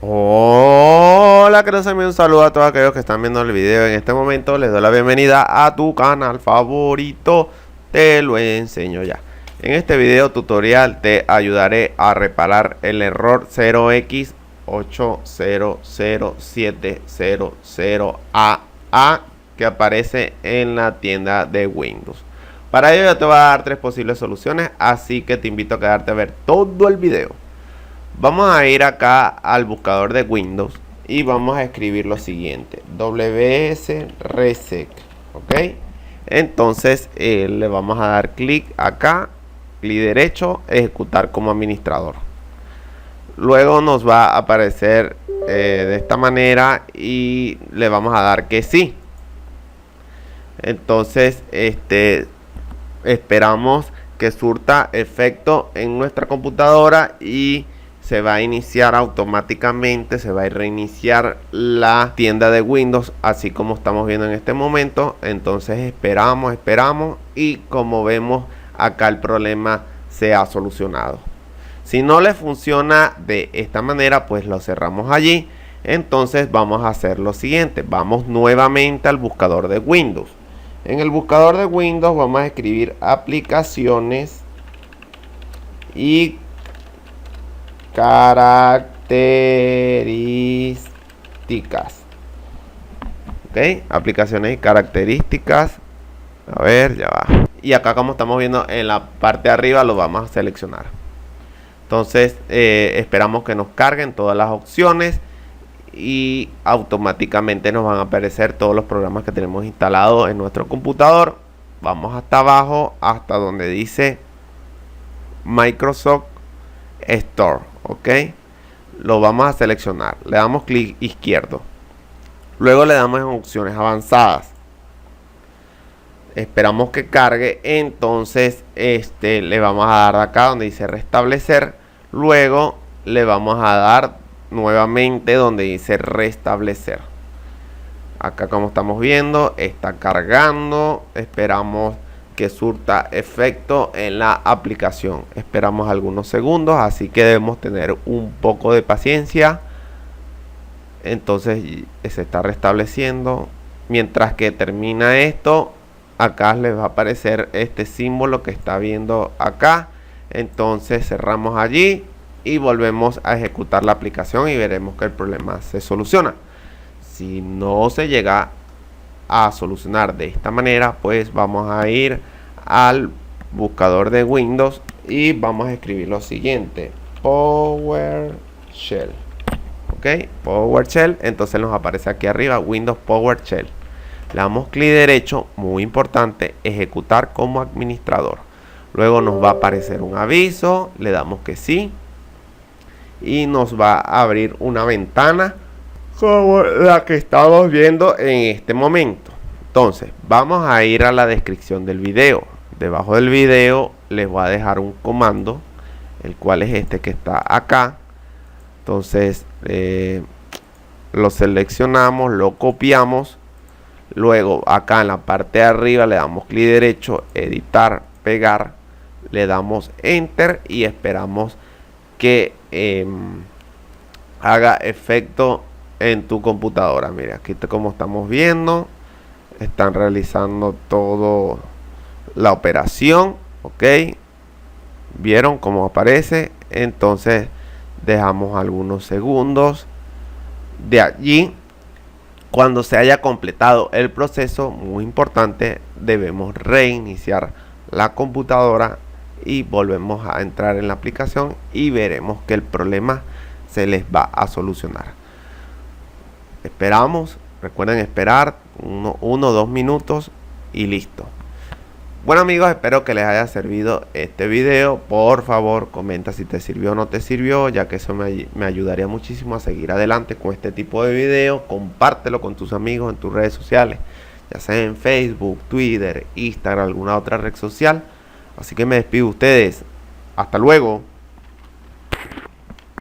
Hola, queridos amigos, un saludo a todos aquellos que están viendo el video. En este momento les doy la bienvenida a tu canal favorito, te lo enseño ya. En este video tutorial te ayudaré a reparar el error 0x800700AA que aparece en la tienda de Windows. Para ello yo te voy a dar tres posibles soluciones, así que te invito a quedarte a ver todo el video. Vamos a ir acá al buscador de Windows y vamos a escribir lo siguiente: WS Reset, ¿ok? Entonces le vamos a dar clic acá, clic derecho, ejecutar como administrador. Luego nos va a aparecer de esta manera y le vamos a dar que sí. Entonces esperamos que surta efecto en nuestra computadora y se va a iniciar automáticamente, se va a reiniciar la tienda de Windows, así como estamos viendo en este momento. Entonces esperamos y como vemos acá el problema se ha solucionado. Si no le funciona de esta manera, pues lo cerramos allí. Entonces vamos a hacer lo siguiente: vamos nuevamente al buscador de Windows. En el buscador de Windows vamos a escribir aplicaciones y características. Ok, aplicaciones y características. A ver, ya va. Y acá, como estamos viendo en la parte de arriba, lo vamos a seleccionar. Entonces esperamos que nos carguen todas las opciones y automáticamente nos van a aparecer todos los programas que tenemos instalados en nuestro computador. Vamos hasta abajo, hasta donde dice Microsoft Store, ok. Lo vamos a seleccionar, le damos clic izquierdo, luego le damos en opciones avanzadas, esperamos que cargue. Entonces le vamos a dar acá donde dice restablecer, luego le vamos a dar nuevamente donde dice restablecer. Acá, como estamos viendo, está cargando. Esperamos que surta efecto en la aplicación. Esperamos algunos segundos, así que debemos tener un poco de paciencia. Entonces se está restableciendo. Mientras que termina esto, acá les va a aparecer este símbolo que está viendo acá. Entonces cerramos allí y volvemos a ejecutar la aplicación y veremos que el problema se soluciona. Si no se llega a solucionar de esta manera, pues vamos a ir al buscador de Windows y vamos a escribir lo siguiente: PowerShell. Ok, PowerShell. Entonces nos aparece aquí arriba Windows PowerShell. Le damos clic derecho, muy importante, ejecutar como administrador. Luego nos va a aparecer un aviso, le damos que sí y nos va a abrir una ventana como la que estamos viendo en este momento. Entonces vamos a ir a la descripción del video. Debajo del video les voy a dejar un comando, el cual es este que está acá. Entonces lo seleccionamos, lo copiamos, luego acá en la parte de arriba le damos clic derecho, editar, pegar, le damos enter y esperamos que haga efecto en tu computadora. Mira, aquí como estamos viendo, están realizando todo la operación, ok. Vieron cómo aparece. Entonces dejamos algunos segundos. De allí, cuando se haya completado el proceso, muy importante, debemos reiniciar la computadora y volvemos a entrar en la aplicación y veremos que el problema se les va a solucionar. Esperamos, recuerden esperar 1 o 2 minutos y listo. Bueno amigos, espero que les haya servido este video. Por favor, comenta si te sirvió o no te sirvió, ya que eso me ayudaría muchísimo a seguir adelante con este tipo de videos. Compártelo con tus amigos en tus redes sociales, ya sea en Facebook, Twitter, Instagram, alguna otra red social. Así que me despido de ustedes. Hasta luego.